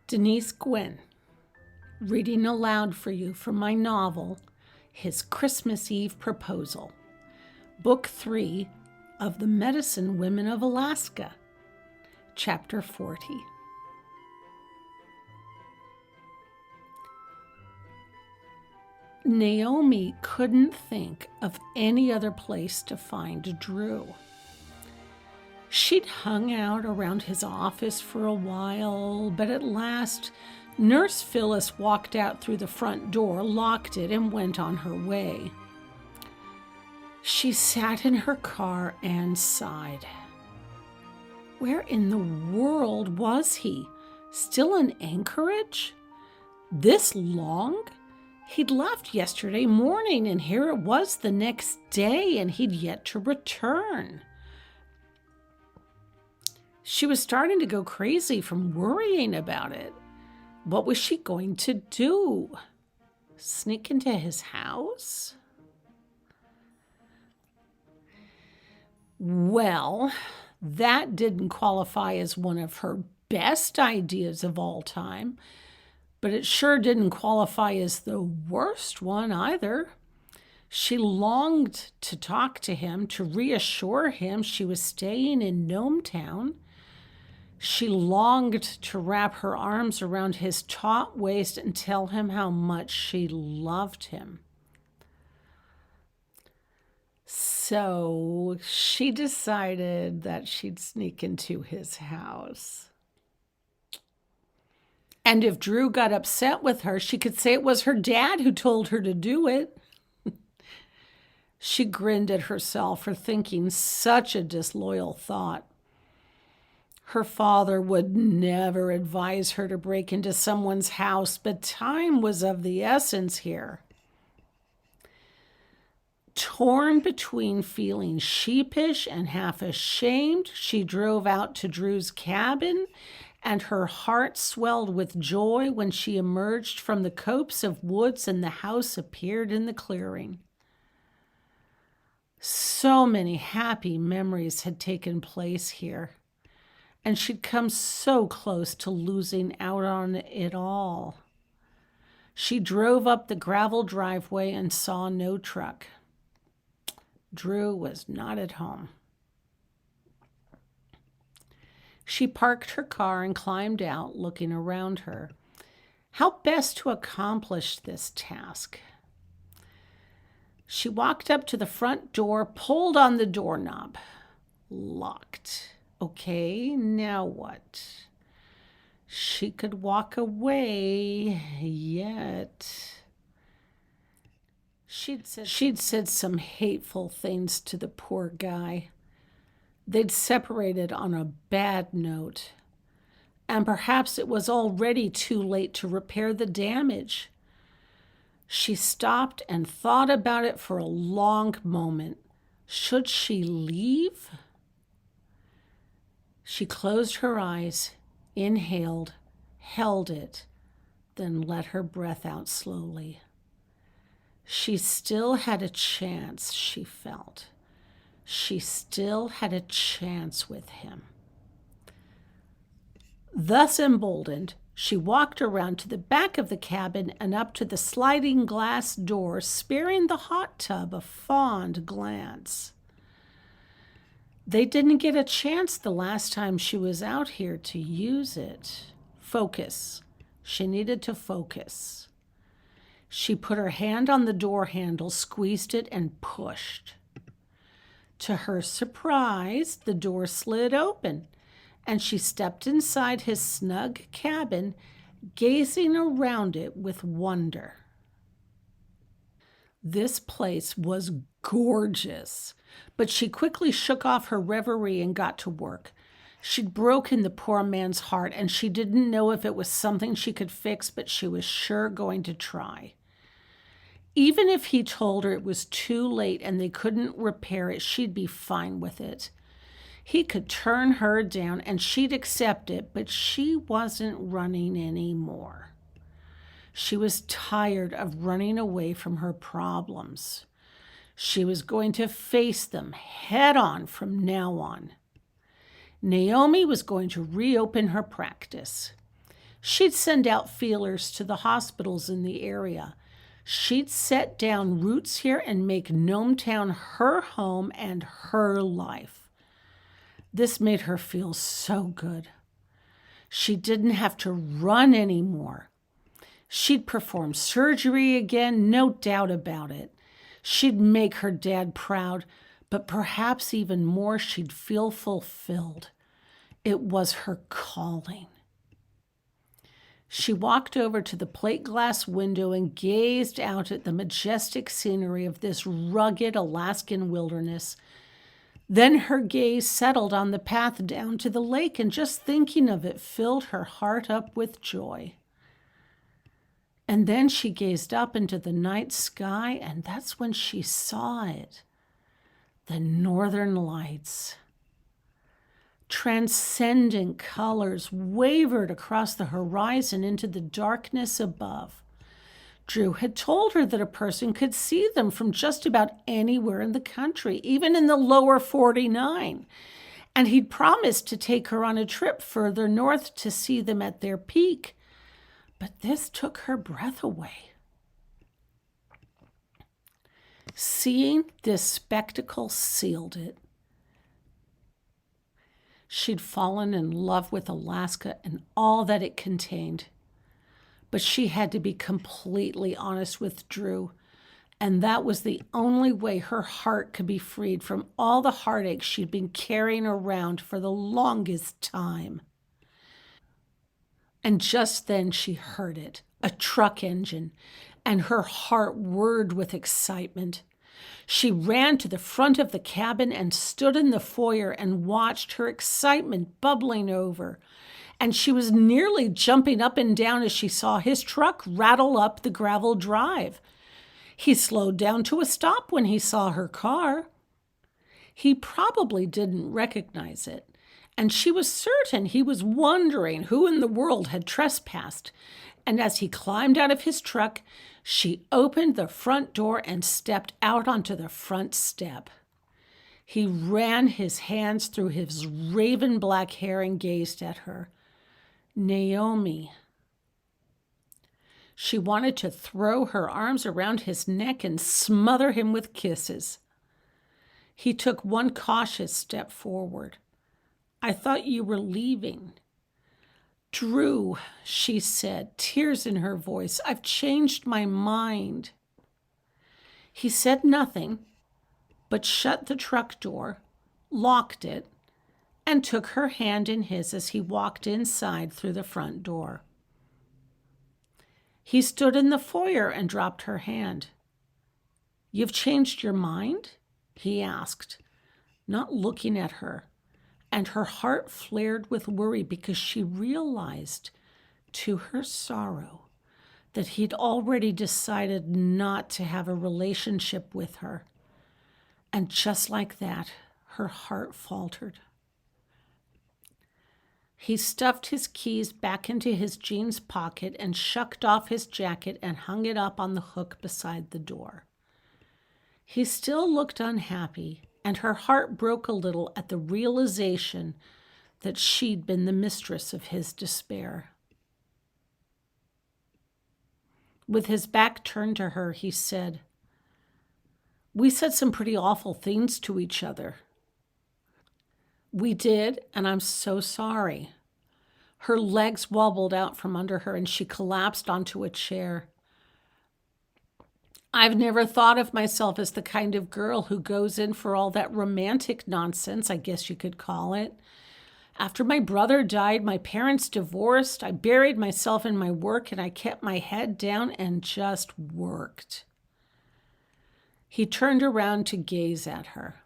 Denise Gwynn, reading aloud for you from my novel, His Christmas Eve Proposal, Book 3 of the Medicine Women of Alaska, Chapter 40. Naomi couldn't think of any other place to find Drew. She'd hung out around his office for a while, but at last, Nurse Phyllis walked out through the front door, locked it, and went on her way. She sat in her car and sighed. Where in the world was he? Still in Anchorage? This long? He'd left yesterday morning, and here it was the next day, and he'd yet to return. She was starting to go crazy from worrying about it. What was she going to do? Sneak into his house? Well, that didn't qualify as one of her best ideas of all time, but it sure didn't qualify as the worst one either. She longed to talk to him, to reassure him she was staying in Gnometown. She longed to wrap her arms around his taut waist and tell him how much she loved him. So she decided that she'd sneak into his house. And if Drew got upset with her, she could say it was her dad who told her to do it. She grinned at herself for thinking such a disloyal thought. Her father would never advise her to break into someone's house, but time was of the essence here. Torn between feeling sheepish and half ashamed, she drove out to Drew's cabin, and her heart swelled with joy when she emerged from the copse of woods and the house appeared in the clearing. So many happy memories had taken place here, and she'd come so close to losing out on it all. She drove up the gravel driveway and saw no truck. Drew was not at home. She parked her car and climbed out, looking around her. How best to accomplish this task? She walked up to the front door, pulled on the doorknob. Locked. Okay, now what? She could walk away, yet she'd said some hateful things to the poor guy. They'd separated on a bad note, and perhaps it was already too late to repair the damage. She stopped and thought about it for a long moment. Should she leave? She closed her eyes, inhaled, held it, then let her breath out slowly. She still had a chance, she felt. She still had a chance with him. Thus emboldened, she walked around to the back of the cabin and up to the sliding glass door, sparing the hot tub a fond glance. They didn't get a chance the last time she was out here to use it. Focus. She needed to focus. She put her hand on the door handle, squeezed it, and pushed. To her surprise, the door slid open, and she stepped inside his snug cabin, gazing around it with wonder. This place was gorgeous, but she quickly shook off her reverie and got to work. She'd broken the poor man's heart, and she didn't know if it was something she could fix, but she was sure going to try. Even if he told her it was too late and they couldn't repair it, she'd be fine with it. He could turn her down and she'd accept it, but she wasn't running anymore. She was tired of running away from her problems. She was going to face them head on from now on. Naomi was going to reopen her practice. She'd send out feelers to the hospitals in the area. She'd set down roots here and make Gnometown her home and her life. This made her feel so good. She didn't have to run anymore. She'd perform surgery again, no doubt about it. She'd make her dad proud, but perhaps even more, she'd feel fulfilled. It was her calling. She walked over to the plate glass window and gazed out at the majestic scenery of this rugged Alaskan wilderness. Then her gaze settled on the path down to the lake, and just thinking of it filled her heart up with joy. And then she gazed up into the night sky, and that's when she saw it. The northern lights. Transcendent colors wavered across the horizon into the darkness above. Drew had told her that a person could see them from just about anywhere in the country, even in the lower 49. And he'd promised to take her on a trip further north to see them at their peak. But this took her breath away. Seeing this spectacle sealed it. She'd fallen in love with Alaska and all that it contained. But she had to be completely honest with Drew, and that was the only way her heart could be freed from all the heartache she'd been carrying around for the longest time. And just then she heard it, a truck engine, and her heart whirred with excitement. She ran to the front of the cabin and stood in the foyer and watched her excitement bubbling over. And she was nearly jumping up and down as she saw his truck rattle up the gravel drive. He slowed down to a stop when he saw her car. He probably didn't recognize it, and she was certain he was wondering who in the world had trespassed. And as he climbed out of his truck, she opened the front door and stepped out onto the front step. He ran his hands through his raven black hair and gazed at her. Naomi. She wanted to throw her arms around his neck and smother him with kisses. He took one cautious step forward. I thought you were leaving. Drew, she said, tears in her voice, I've changed my mind. He said nothing, but shut the truck door, locked it, and took her hand in his as he walked inside through the front door. He stood in the foyer and dropped her hand. You've changed your mind? He asked, not looking at her. And her heart flared with worry because she realized, to her sorrow, that he'd already decided not to have a relationship with her. And just like that, her heart faltered. He stuffed his keys back into his jeans pocket and shucked off his jacket and hung it up on the hook beside the door. He still looked unhappy, and her heart broke a little at the realization that she'd been the mistress of his despair. With his back turned to her, he said, We said some pretty awful things to each other. We did, and I'm so sorry. Her legs wobbled out from under her, and she collapsed onto a chair. I've never thought of myself as the kind of girl who goes in for all that romantic nonsense, I guess you could call it. After my brother died, my parents divorced, I buried myself in my work, and I kept my head down and just worked. He turned around to gaze at her.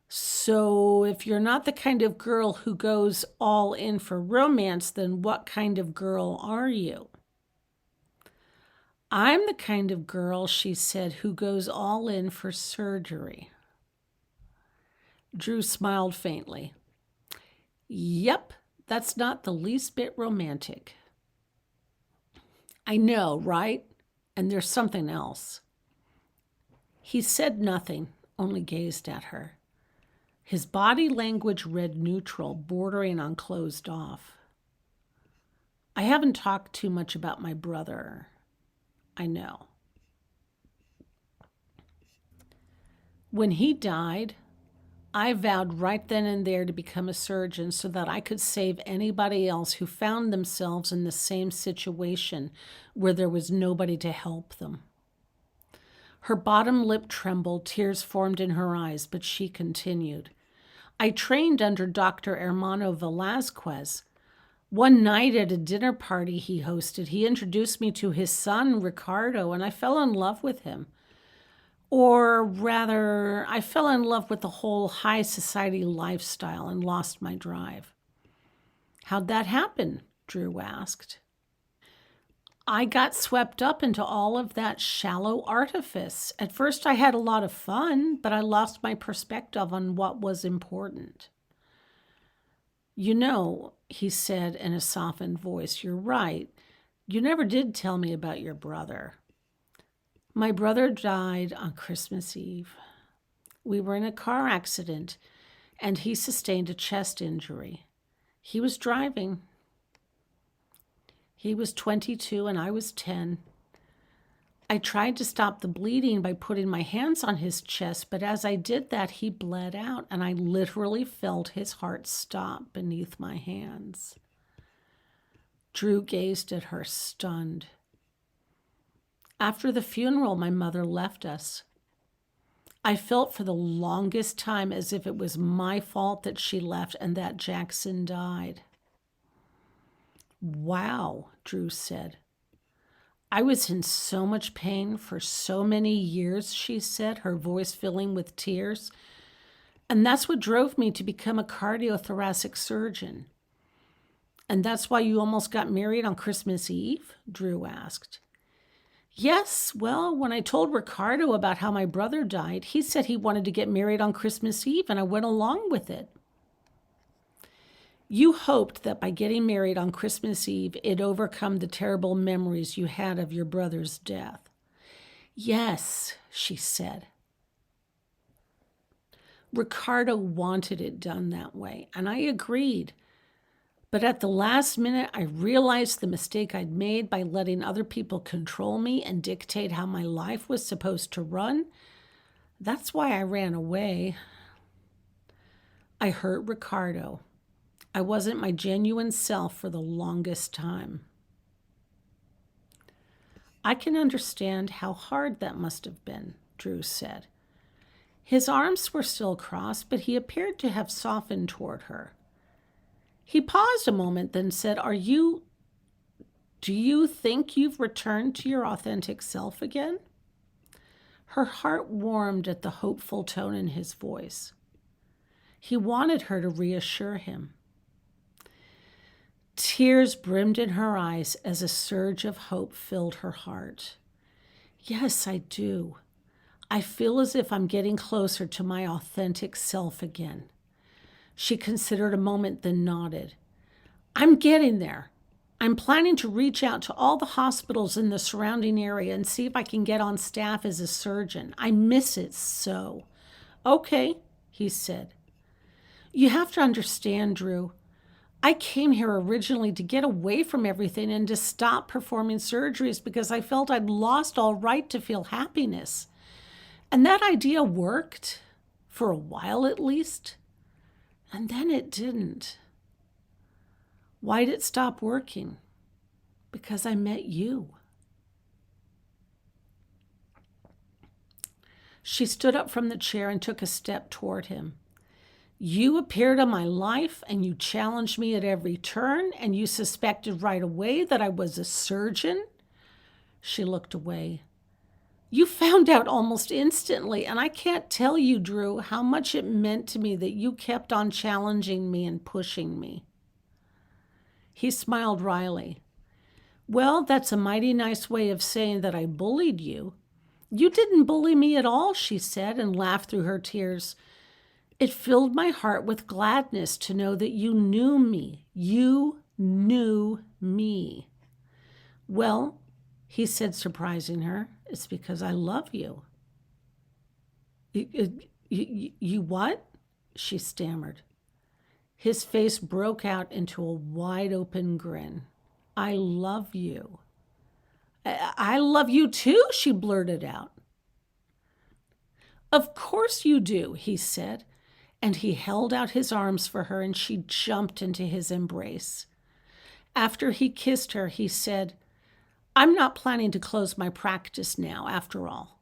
So if you're not the kind of girl who goes all in for romance, then what kind of girl are you? I'm the kind of girl, she said, who goes all in for surgery. Drew smiled faintly. Yep, that's not the least bit romantic. I know, right? And there's something else. He said nothing, only gazed at her. His body language read neutral, bordering on closed off. I haven't talked too much about my brother. I know. When he died, I vowed right then and there to become a surgeon so that I could save anybody else who found themselves in the same situation where there was nobody to help them. Her bottom lip trembled, tears formed in her eyes, but she continued. I trained under Dr. Hermano Velazquez. One night at a dinner party he hosted, he introduced me to his son, Ricardo, and I fell in love with him. Or rather, I fell in love with the whole high society lifestyle and lost my drive. How'd that happen? Drew asked. I got swept up into all of that shallow artifice. At first, I had a lot of fun, but I lost my perspective on what was important. You know, he said in a softened voice, you're right. You never did tell me about your brother. My brother died on Christmas Eve. We were in a car accident, and he sustained a chest injury. He was driving. He was 22 and I was 10. I tried to stop the bleeding by putting my hands on his chest, but as I did that, he bled out, and I literally felt his heart stop beneath my hands. Drew gazed at her, stunned. After the funeral, my mother left us. I felt for the longest time as if it was my fault that she left and that Jackson died. Wow, Drew said. I was in so much pain for so many years, she said, her voice filling with tears. And that's what drove me to become a cardiothoracic surgeon. And that's why you almost got married on Christmas Eve? Drew asked. Yes, well, when I told Ricardo about how my brother died, he said he wanted to get married on Christmas Eve, and I went along with it. You hoped that by getting married on Christmas Eve, it'd overcome the terrible memories you had of your brother's death. Yes, she said. Ricardo wanted it done that way, and I agreed. But at the last minute, I realized the mistake I'd made by letting other people control me and dictate how my life was supposed to run. That's why I ran away. I hurt Ricardo. I wasn't my genuine self for the longest time. I can understand how hard that must have been, Drew said. His arms were still crossed, but he appeared to have softened toward her. He paused a moment, then said, Do you think you've returned to your authentic self again? Her heart warmed at the hopeful tone in his voice. He wanted her to reassure him. Tears brimmed in her eyes as a surge of hope filled her heart. Yes, I do. I feel as if I'm getting closer to my authentic self again. She considered a moment, then nodded. I'm getting there. I'm planning to reach out to all the hospitals in the surrounding area and see if I can get on staff as a surgeon. I miss it so. Okay, he said. You have to understand, Drew. I came here originally to get away from everything and to stop performing surgeries because I felt I'd lost all right to feel happiness. And that idea worked, for a while at least. And then it didn't. Why'd it stop working? Because I met you. She stood up from the chair and took a step toward him. You appeared in my life and you challenged me at every turn and you suspected right away that I was a surgeon. She looked away. You found out almost instantly, and I can't tell you, Drew, how much it meant to me that you kept on challenging me and pushing me. He smiled wryly. Well, that's a mighty nice way of saying that I bullied you. You didn't bully me at all, she said, and laughed through her tears. It filled my heart with gladness to know that you knew me. You knew me. Well, he said, surprising her, it's because I love you. You what? She stammered. His face broke out into a wide-open grin. I love you. I love you too, she blurted out. Of course you do, he said, and he held out his arms for her, and she jumped into his embrace. After he kissed her, he said, I'm not planning to close my practice now, after all.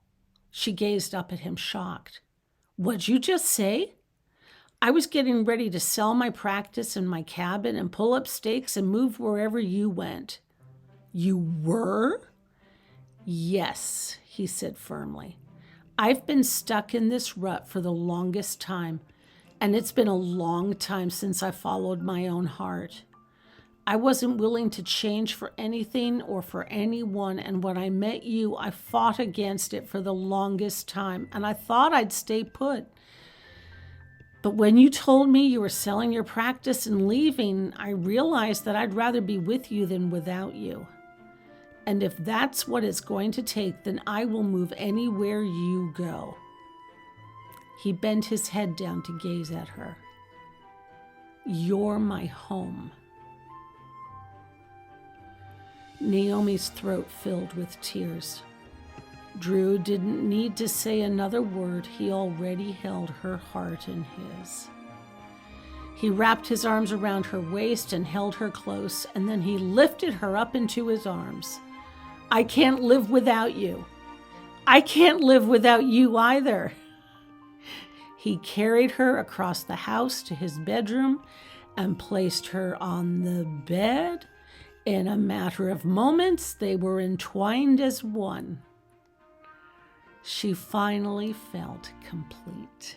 She gazed up at him, shocked. What'd you just say? I was getting ready to sell my practice and my cabin and pull up stakes and move wherever you went. You were? Yes, he said firmly. I've been stuck in this rut for the longest time, and it's been a long time since I followed my own heart. I wasn't willing to change for anything or for anyone, and when I met you, I fought against it for the longest time, and I thought I'd stay put. But when you told me you were selling your practice and leaving, I realized that I'd rather be with you than without you. And if that's what it's going to take, then I will move anywhere you go. He bent his head down to gaze at her. You're my home. Naomi's throat filled with tears. Drew didn't need to say another word. He already held her heart in his. He wrapped his arms around her waist and held her close, and then he lifted her up into his arms. I can't live without you. I can't live without you either. He carried her across the house to his bedroom and placed her on the bed. In a matter of moments, they were entwined as one. She finally felt complete.